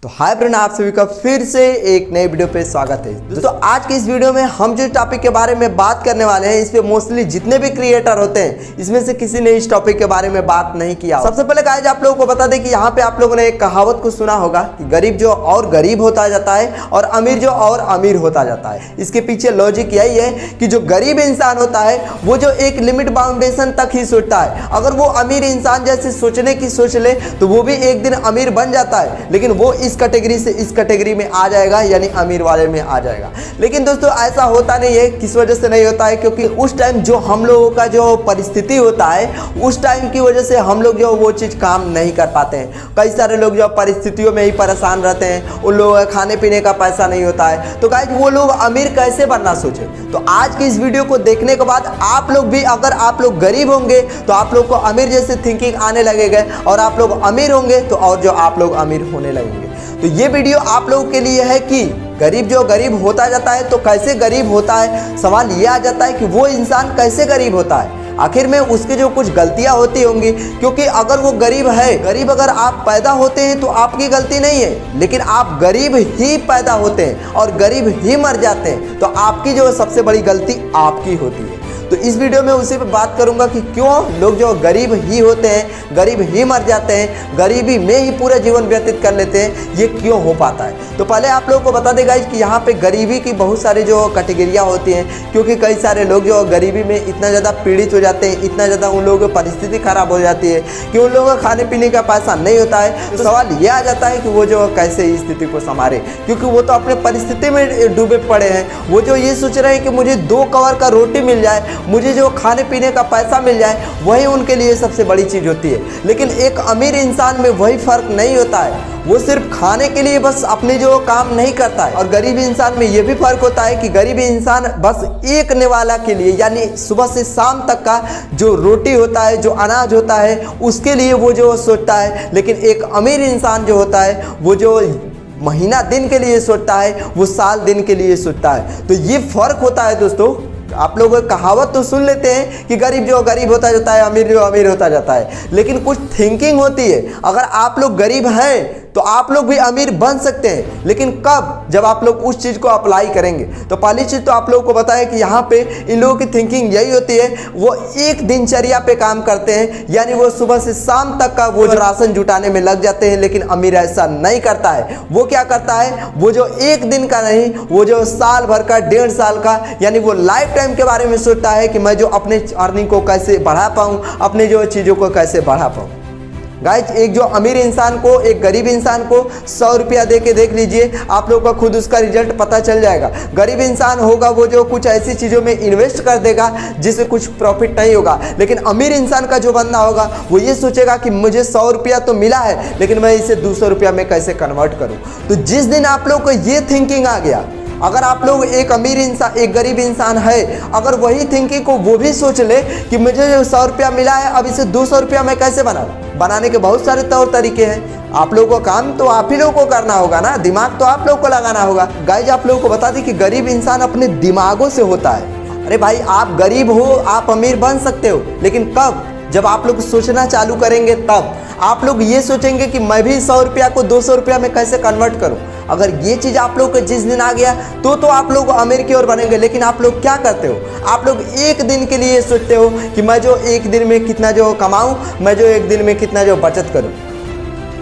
तो hi friend, आप सभी का फिर से एक नए वीडियो पे स्वागत है। दोस्तों आज की इस वीडियो में हम जो टॉपिक के बारे में बात करने वाले हैं, इस पे मोस्टली जितने भी क्रिएटर होते हैं इसमें से किसी ने इस टॉपिक के बारे में बात नहीं किया। सबसे पहले गाइस आप लोगों को बता दें कि यहाँ पे आप लोगों ने एक कहावत को सुना होगा कि गरीब जो और गरीब होता जाता है और अमीर जो और अमीर होता जाता है। इसके पीछे लॉजिक यही है कि जो गरीब इंसान होता है वो जो एक लिमिट बाउंडेशन तक ही सोचता है। अगर वो अमीर इंसान जैसे सोचने की सोच ले तो वो भी एक दिन अमीर बन जाता है, लेकिन वो इस कैटेगरी से इस कैटेगरी में आ जाएगा, यानी अमीर वाले में आ जाएगा। लेकिन दोस्तों ऐसा होता नहीं है। किस वजह से नहीं होता है? क्योंकि उस टाइम जो हम लोगों का जो परिस्थिति होता है उस टाइम की वजह से हम लोग जो वो चीज़ काम नहीं कर पाते हैं। कई सारे लोग जो परिस्थितियों में ही परेशान रहते हैं, उन लोगों का खाने पीने का पैसा नहीं होता है, तो गाइस वो लोग अमीर कैसे बनना सोचे। तो आज की इस वीडियो को देखने के बाद आप लोग भी, अगर आप लोग गरीब होंगे तो आप लोग को अमीर जैसे थिंकिंग आने लगेगा, और आप लोग अमीर होंगे तो और जो आप लोग अमीर होने लगेंगे। तो ये वीडियो आप लोगों के लिए है कि गरीब जो गरीब होता जाता है तो कैसे गरीब होता है। सवाल ये आ जाता है कि वो इंसान कैसे गरीब होता है, आखिर में उसकी जो कुछ गलतियां होती होंगी। क्योंकि अगर वो गरीब है, गरीब अगर आप पैदा होते हैं तो आपकी गलती नहीं है, लेकिन आप गरीब ही पैदा होते हैं और गरीब ही मर जाते हैं तो आपकी जो सबसे बड़ी गलती आपकी होती है। तो इस वीडियो में उसी पे बात करूंगा कि क्यों लोग जो गरीब ही होते हैं, गरीब ही मर जाते हैं, गरीबी में ही पूरा जीवन व्यतीत कर लेते हैं, ये क्यों हो पाता है। तो पहले आप लोगों को बता देगा कि यहाँ पे गरीबी की बहुत सारी जो कैटेगरियाँ होती हैं, क्योंकि कई सारे लोग जो गरीबी में इतना ज़्यादा पीड़ित हो जाते हैं, इतना ज़्यादा उन लोगों की परिस्थिति खराब हो जाती है कि उन लोगों का खाने पीने का पैसा नहीं होता है। तो सवाल ये आ जाता है कि वो जो कैसे इस स्थिति को संभाले, क्योंकि वो तो अपने परिस्थिति में डूबे पड़े हैं। वो जो ये सोच रहे हैं कि मुझे 2 कवर का रोटी मिल जाए, मुझे जो खाने पीने का पैसा मिल जाए, वही उनके लिए सबसे बड़ी चीज़ होती है। लेकिन एक अमीर इंसान में वही फर्क नहीं होता है। वो सिर्फ खाने के लिए बस अपने जो काम नहीं करता है। और गरीब इंसान में ये भी फर्क होता है कि गरीब इंसान बस एक निवाला के लिए, यानी सुबह से शाम तक का जो रोटी होता है, जो अनाज होता है, उसके लिए वो जो सोचता है। लेकिन एक अमीर इंसान जो होता है वो जो महीना दिन के लिए सोचता है, वो साल दिन के लिए सोचता है। तो ये फर्क होता है दोस्तों। आप लोग कहावत तो सुन लेते हैं कि गरीब जो गरीब होता जाता है, अमीर जो अमीर होता जाता है, लेकिन कुछ थिंकिंग होती है। अगर आप लोग गरीब हैं तो आप लोग भी अमीर बन सकते हैं, लेकिन कब? जब आप लोग उस चीज़ को अप्लाई करेंगे। तो पहली चीज़ तो आप लोगों को बताया कि यहाँ पे इन लोगों की थिंकिंग यही होती है, वो एक दिनचर्या पे काम करते हैं, यानी वो सुबह से शाम तक का वो जो राशन जुटाने में लग जाते हैं। लेकिन अमीर ऐसा नहीं करता है। वो क्या करता है, वो जो एक दिन का नहीं, वो जो साल भर का, 1.5 साल का, यानी वो लाइफ टाइम के बारे में सोचता है कि मैं जो अपने अर्निंग को कैसे बढ़ा पाऊँ, अपने जो चीज़ों को कैसे बढ़ा पाऊँ। गाइज एक जो अमीर इंसान को, एक गरीब इंसान को 100 रुपया दे के देख लीजिए, आप लोगों का खुद उसका रिजल्ट पता चल जाएगा। गरीब इंसान होगा वो जो कुछ ऐसी चीज़ों में इन्वेस्ट कर देगा जिससे कुछ प्रॉफिट नहीं होगा। लेकिन अमीर इंसान का जो बंदा होगा वो ये सोचेगा कि मुझे 100 रुपया तो मिला है, लेकिन मैं इसे 200 रुपया में कैसे कन्वर्ट करूँ। तो जिस दिन आप लोग को ये थिंकिंग आ गया, अगर आप लोग एक अमीर इंसान, एक गरीब इंसान है, अगर वही थिंकिंग को वो भी सोच ले कि मुझे जो 100 रुपया मिला है, अब इसे 200 रुपया मैं कैसे बनाऊँ। बनाने के बहुत सारे तौर तरीके हैं। आप लोगों को काम तो आप ही लोगों को करना होगा ना, दिमाग तो आप लोगों को लगाना होगा। गाइज आप लोगों को बता दें कि गरीब इंसान अपने दिमागों से होता है। अरे भाई आप गरीब हो, आप अमीर बन सकते हो, लेकिन कब? जब आप लोग सोचना चालू करेंगे तब आप लोग ये सोचेंगे कि मैं भी 100 रुपया को 200 रुपया में कैसे कन्वर्ट करूं। अगर ये चीज़ आप लोग को जिस दिन आ गया तो आप लोग अमीर की ओर बनेंगे। लेकिन आप लोग क्या करते हो, आप लोग एक दिन के लिए सोचते हो कि मैं जो एक दिन में कितना जो कमाऊं, मैं जो एक दिन में कितना जो बचत करूं।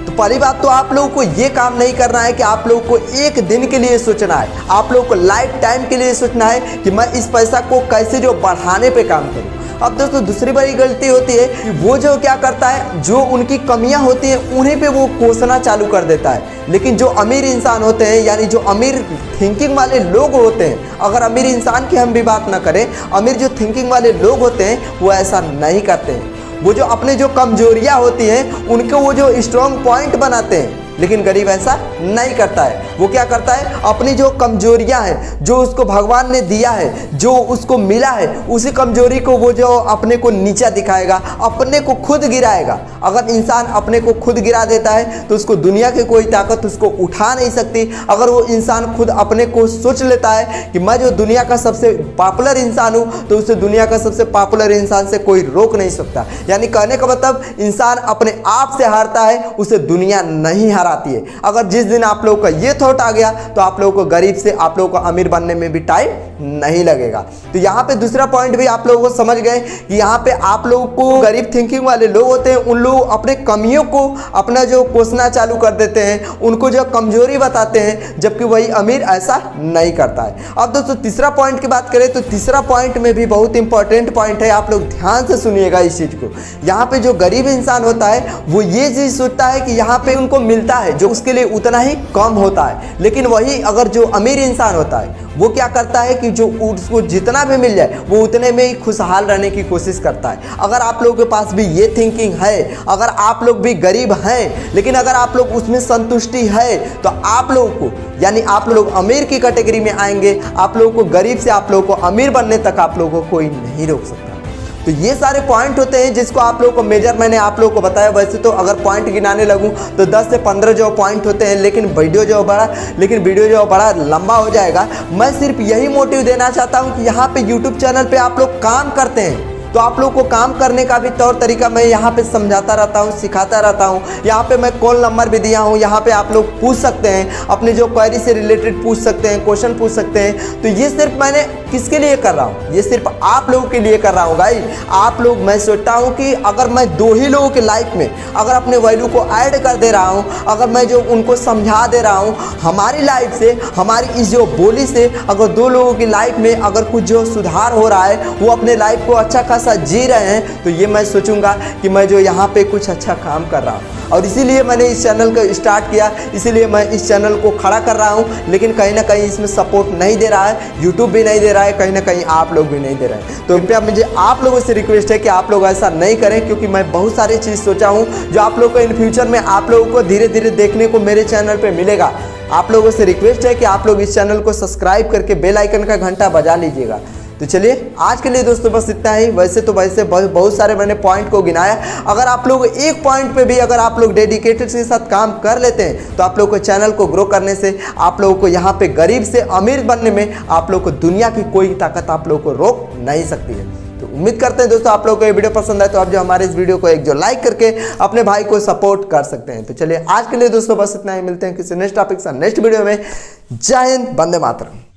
तो पहली बात तो आप लोगों को ये काम नहीं करना है कि आप लोगों को एक दिन के लिए सोचना है, आप लोगों को लाइफ टाइम के लिए सोचना है कि मैं इस पैसा को कैसे जो बढ़ाने पे काम करूं। अब दोस्तों दूसरी बड़ी गलती होती है कि वो जो क्या करता है, जो उनकी कमियां होती हैं उन्हीं पे वो कोसना चालू कर देता है। लेकिन जो अमीर इंसान होते हैं, यानी जो अमीर थिंकिंग वाले लोग होते हैं, अगर अमीर इंसान की हम भी बात ना करें, अमीर जो थिंकिंग वाले लोग होते हैं वो ऐसा नहीं करते हैं। वो जो अपने जो कमजोरियां होती हैं उनको वो जो स्ट्रॉन्ग पॉइंट बनाते हैं। लेकिन गरीब ऐसा नहीं करता है। वो क्या करता है, अपनी जो कमजोरियां हैं, जो उसको भगवान ने दिया है, जो उसको मिला है, उसी कमजोरी को वो जो अपने को नीचा दिखाएगा, अपने को खुद गिराएगा। अगर इंसान अपने को खुद गिरा देता है तो उसको दुनिया की कोई ताकत उसको उठा नहीं सकती। अगर वो इंसान खुद अपने को सोच लेता है कि मैं जो दुनिया का सबसे पॉपुलर इंसान हूँ, तो उसे दुनिया का सबसे पॉपुलर इंसान से कोई रोक नहीं सकता। यानी कहने का मतलब इंसान अपने आप से हारता है, उसे दुनिया नहीं हारा आती है। अगर जिस दिन आप लोगों का ये थॉट आ गया तो आप लोगों को गरीब से आप लोगों को अमीर बनने में भी टाइम नहीं लगेगा। तो यहाँ पे दूसरा पॉइंट भी आप लोगों को समझ गए कि यहाँ पे आप लोगों को गरीब थिंकिंग वाले लोग होते हैं, उन लोग अपने कमियों को अपना जो कोसना चालू कर देते हैं, उनको जो कमजोरी बताते हैं, जबकि वही अमीर ऐसा नहीं करता है। अब दोस्तों तीसरा पॉइंट की बात करें तो तीसरा पॉइंट में भी बहुत इंपॉर्टेंट पॉइंट है, आप लोग ध्यान से सुनिएगा इस चीज को। यहाँ पे जो गरीब इंसान होता है वो ये चीज सोचता है कि यहाँ पे उनको मिलता है जो उसके लिए उतना ही कम होता है, लेकिन वही अगर जो अमीर इंसान होता है वो क्या करता है कि जो उसको जितना भी मिल जाए वो उतने में ही खुशहाल रहने की कोशिश करता है। अगर आप लोगों के पास भी ये थिंकिंग है, अगर आप लोग भी गरीब हैं लेकिन अगर आप लोग उसमें संतुष्टि है तो आप लोगों को यानी आप लोग अमीर की कैटेगरी में आएंगे। आप लोगों को गरीब से आप लोगों को अमीर बनने तक आप लोगों को कोई नहीं रोक सकता। तो ये सारे पॉइंट होते हैं जिसको आप लोगों को मेजर मैंने आप लोगों को बताया। वैसे तो अगर पॉइंट गिनाने लगूं तो 10 से 15 जो पॉइंट होते हैं, लेकिन वीडियो जो बड़ा लंबा हो जाएगा। मैं सिर्फ यही मोटिव देना चाहता हूं कि यहाँ पे यूट्यूब चैनल पे आप लोग काम करते हैं तो आप लोग को काम करने का भी तौर तरीका मैं यहाँ पे समझाता रहता हूँ, सिखाता रहता हूँ। यहाँ पे मैं कॉल नंबर भी दिया हूँ, यहाँ पे आप लोग पूछ सकते हैं, अपने जो क्वेरी से रिलेटेड पूछ सकते हैं, क्वेश्चन पूछ सकते हैं। तो ये सिर्फ मैंने किसके लिए कर रहा हूँ, ये सिर्फ आप लोगों के लिए कर रहा हूँ भाई। आप लोग, मैं सोचता हूँ कि अगर मैं 2 ही लोगों के लाइफ में अगर अपने वैल्यू को ऐड कर दे रहा हूँ, अगर मैं जो उनको समझा दे रहा हूँ, हमारी लाइफ से, हमारी इस जो बोली से अगर 2 लोगों की लाइफ में अगर कुछ जो सुधार हो रहा है, वो अपने लाइफ को अच्छा खासा जी रहे हैं, तो ये मैं सोचूंगा कि मैं जो यहाँ पे कुछ अच्छा काम कर रहा हूँ। और इसीलिए मैंने इस चैनल को स्टार्ट किया, इसीलिए मैं इस चैनल को खड़ा कर रहा हूँ। लेकिन कहीं ना कहीं इसमें सपोर्ट नहीं दे रहा है, यूट्यूब भी नहीं दे रहा है, कहीं ना कहीं आप लोग भी नहीं दे रहे हैं। तो कृपया मुझे आप लोगों से रिक्वेस्ट है कि आप लोग ऐसा नहीं करें, क्योंकि मैं बहुत सारी चीज़ सोचा हूँ जो आप लोग को इन फ्यूचर में आप लोगों को धीरे धीरे देखने को मेरे चैनल पर मिलेगा। आप लोगों से रिक्वेस्ट है कि आप लोग इस चैनल को सब्सक्राइब करके बेल आइकन का घंटा बजा लीजिएगा। तो चलिए आज के लिए दोस्तों बस इतना ही। वैसे बहुत सारे मैंने पॉइंट को गिनाया। अगर आप लोग एक पॉइंट पे भी अगर आप लोग डेडिकेटेड के साथ काम कर लेते हैं तो आप लोग को चैनल को ग्रो करने से, आप लोगों को यहाँ पे गरीब से अमीर बनने में आप लोग को दुनिया की कोई ताकत आप लोग को रोक नहीं सकती है। तो उम्मीद करते हैं दोस्तों आप लोगों को ये वीडियो पसंद आए तो आप जो हमारे इस वीडियो को एक जो लाइक करके अपने भाई को सपोर्ट कर सकते हैं। तो चलिए आज के लिए दोस्तों बस इतना ही। मिलते हैं किसी नेक्स्ट टॉपिक से नेक्स्ट वीडियो में। जय हिंद, वंदे मातरम।